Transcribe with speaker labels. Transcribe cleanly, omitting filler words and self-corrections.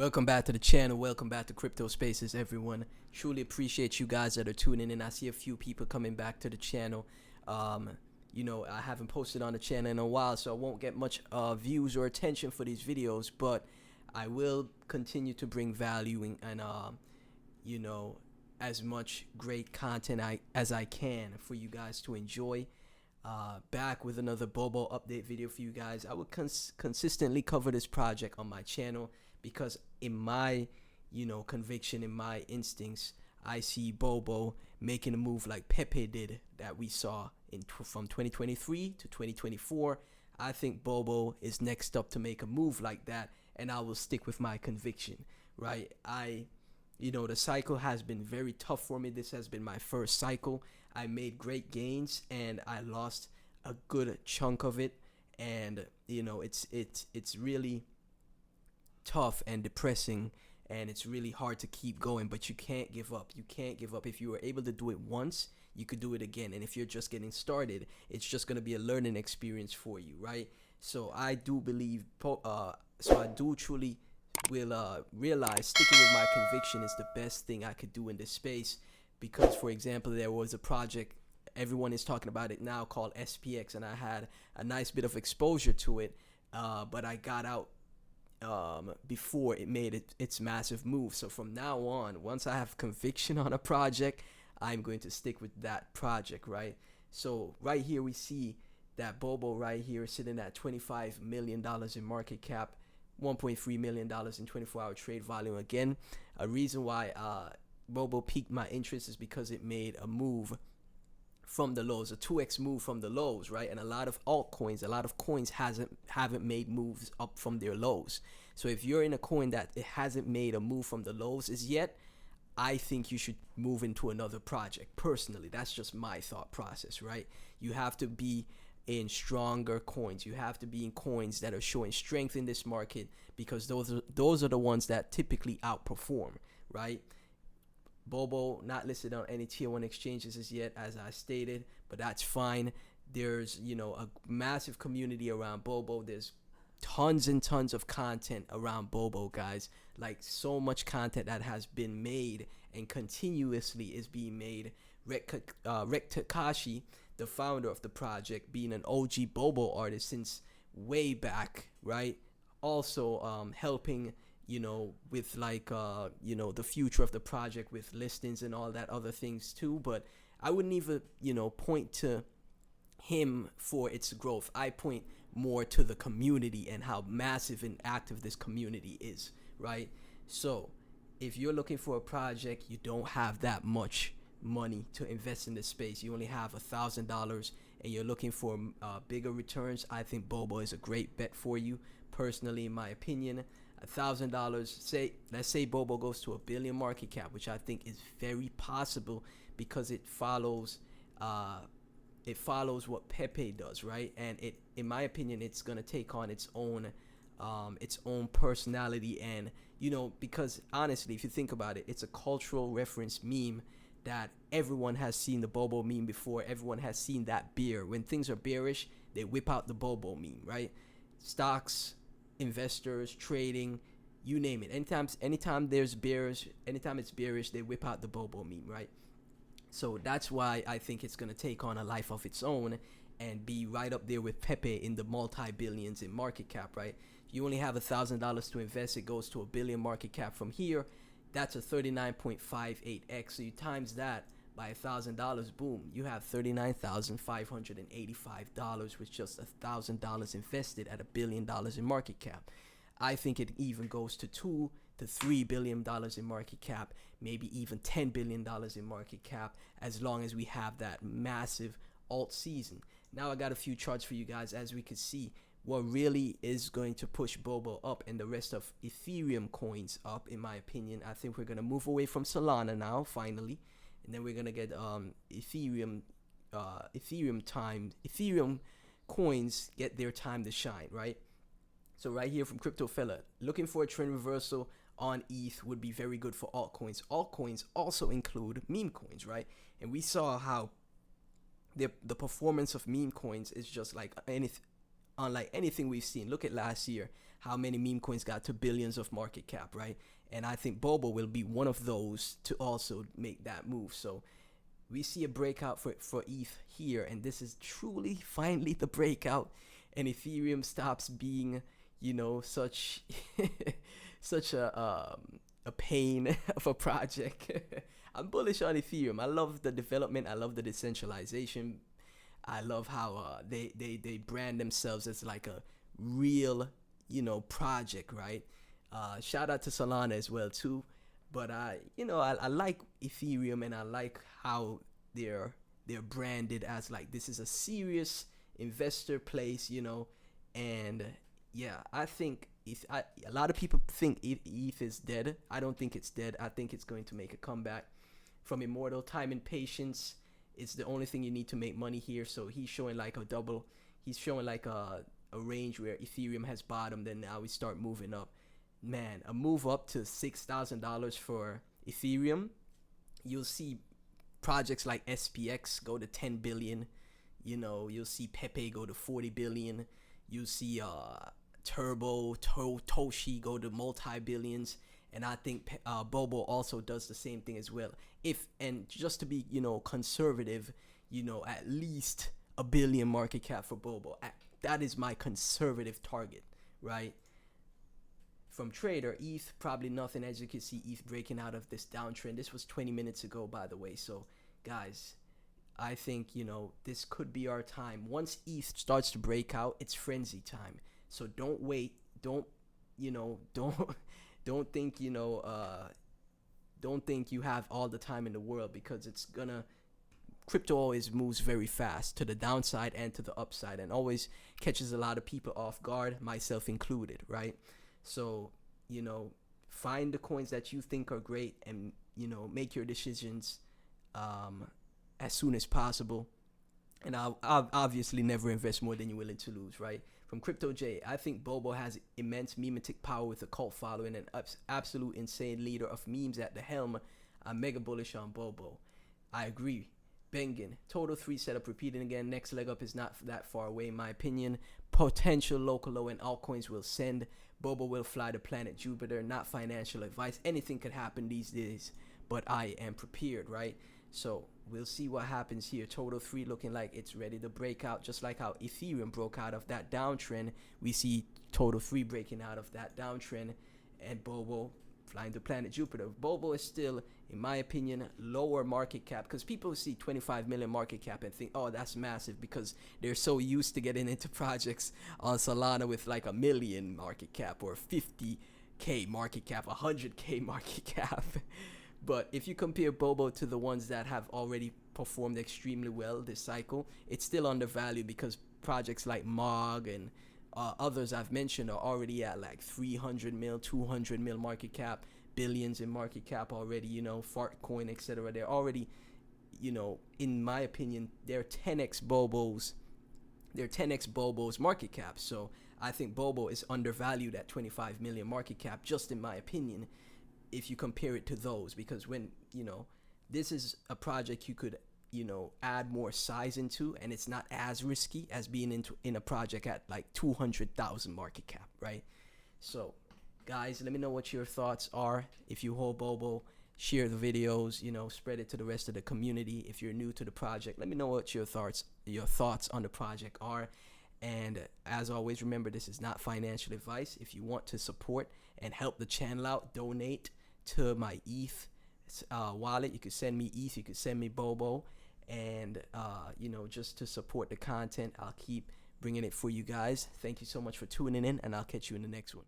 Speaker 1: Welcome back to the channel. Welcome back to Crypto Spaces, everyone. Truly appreciate you guys that are tuning in. I see a few people coming back to the channel. I haven't posted on the channel in a while, so I won't get much views or attention for these videos, but I will continue to bring value and as much great content as I can for you guys to enjoy. Back with another Bobo update video for you guys. I will consistently cover this project on my channel because in my conviction, in my instincts, I see Bobo making a move like Pepe did that we saw from 2023 to 2024. I think Bobo is next up to make a move like that, and I will stick with my conviction, right? The cycle has been very tough for me. This has been my first cycle. I made great gains and I lost a good chunk of it, and it's really tough and depressing, and it's really hard to keep going, but you can't give up. If you were able to do it once, you could do it again, and if you're just getting started, it's just going to be a learning experience for you, right? So I do believe I do truly will realize sticking with my conviction is the best thing I could do in this space, because for example, there was a project everyone is talking about it now called SPX, and I had a nice bit of exposure to it, but I got out before it made its massive move. So from now on, once I have conviction on a project, I'm going to stick with that project, right? So right here we see that Bobo right here sitting at $25 million in market cap, $1.3 million in 24-hour trade volume. Again, a reason why Bobo piqued my interest is because it made a move from the lows, a 2x move from the lows, right? And a lot of altcoins, a lot of coins haven't made moves up from their lows. So if you're in a coin that it hasn't made a move from the lows as yet, I think you should move into another project. Personally, that's just my thought process, right? You have to be in stronger coins. You have to be in coins that are showing strength in this market, because those are the ones that typically outperform, right? Bobo not listed on any tier 1 exchanges as yet, as I stated, but that's fine. There's a massive community around Bobo. There's tons and tons of content around Bobo, guys. Like, so much content that has been made and continuously is being made. Rek Takashi, the founder of the project, being an OG Bobo artist since way back, right? Also helping with the future of the project with listings and all that other things too. But I wouldn't even point to him for its growth. I point more to the community and how massive and active this community is, right? So if you're looking for a project, you don't have that much money to invest in this space, you only have $1,000, and you're looking for bigger returns, I think Bobo is a great bet for you. Personally, in my opinion, $1,000, let's say Bobo goes to $1 billion market cap, which I think is very possible, because it follows what Pepe does, right? And in my opinion, it's gonna take on its own personality, and because honestly, if you think about it, it's a cultural reference meme that everyone has seen. The Bobo meme before. Everyone has seen that bear. When things are bearish, they whip out the Bobo meme, right? Stocks, investors, trading, you name it. Anytime there's bears, anytime it's bearish, they whip out the Bobo meme, right? So that's why I think it's gonna take on a life of its own and be right up there with Pepe in the multi-billions in market cap, right? If you only have $1,000 to invest, it goes to $1 billion market cap from here. That's a 39.58x. So you times that by $1,000, boom, you have $39,585 with just $1,000 invested at $1 billion in market cap. I think it even goes to $2 to $3 billion in market cap, maybe even $10 billion in market cap, as long as we have that massive alt season. Now I got a few charts for you guys. As we can see, what really is going to push Bobo up and the rest of Ethereum coins up, in my opinion, I think we're going to move away from Solana now, finally, and then we're going to get Ethereum coins get their time to shine, right? So right here from Crypto Fella, looking for a trend reversal on ETH would be very good for altcoins. Altcoins also include meme coins, right? And we saw how the performance of meme coins is just like unlike anything we've seen. Look at last year, how many meme coins got to billions of market cap, right? And I think Bobo will be one of those to also make that move. So we see a breakout for ETH here, and this is truly finally the breakout, and Ethereum stops being, you know, such such a pain of a project. I'm bullish on Ethereum. I love the development. I love the decentralization. I love how they brand themselves as like a real, you know, project, right? Shout out to Solana as well too. But I like Ethereum, and I like how they're branded as like this is a serious investor place, you know. And yeah, I think a lot of people think ETH is dead. I don't think it's dead. I think it's going to make a comeback from immortal time and patience. It's the only thing you need to make money here. So he's showing like a double. He's showing like a range where Ethereum has bottomed, and now we start moving up. Man, a move up to $6,000 for Ethereum. You'll see projects like SPX go to 10 billion. You know, you'll see Pepe go to 40 billion. You'll see Toshi go to multi-billions. And I think Bobo also does the same thing as well. And just to be, you know, conservative, you know, at least a billion market cap for Bobo. That is my conservative target, right? From trader, ETH, probably nothing. As you can see, ETH breaking out of this downtrend. This was 20 minutes ago, by the way. So, guys, I think, you know, this could be our time. Once ETH starts to break out, it's frenzy time. So don't wait. Don't think, you know, don't think you have all the time in the world, because crypto always moves very fast to the downside and to the upside, and always catches a lot of people off guard, myself included, right? So, you know, find the coins that you think are great, and, you know, make your decisions as soon as possible. And I'll obviously never invest more than you're willing to lose, right? From Crypto J, I think Bobo has immense memetic power with a cult following and absolute insane leader of memes at the helm. I'm mega bullish on Bobo. I agree. Bengen, total 3 setup repeating again. Next leg up is not that far away in my opinion. Potential local low and altcoins will send. Bobo will fly to planet Jupiter. Not financial advice. Anything could happen these days, but I am prepared, right? So we'll see what happens here. Total 3 looking like it's ready to break out, just like how Ethereum broke out of that downtrend. We see Total 3 breaking out of that downtrend, and Bobo flying to planet Jupiter. Bobo is still, in my opinion, lower market cap, because people see 25 million market cap and think, oh, that's massive, because they're so used to getting into projects on Solana with like a million market cap or 50K market cap, 100K market cap. But if you compare Bobo to the ones that have already performed extremely well this cycle, it's still undervalued, because projects like Mog and others I've mentioned are already at like 300 mil, 200 mil market cap, billions in market cap already, you know, Fartcoin, etc. They're already, you know, in my opinion, they're 10x Bobos. They're 10x Bobo's market cap. So I think Bobo is undervalued at 25 million market cap, just in my opinion, if you compare it to those. Because when, you know, this is a project you could, you know, add more size into, and it's not as risky as being in a project at like 200,000 market cap, right? So guys, let me know what your thoughts are. If you hold Bobo, share the videos, you know, spread it to the rest of the community. If you're new to the project, let me know what your thoughts on the project are. And as always, remember, this is not financial advice. If you want to support and help the channel out, donate to my ETH wallet. You could send me ETH, you could send me Bobo, and you know, just to support the content, I'll keep bringing it for you guys. Thank you so much for tuning in, and I'll catch you in the next one.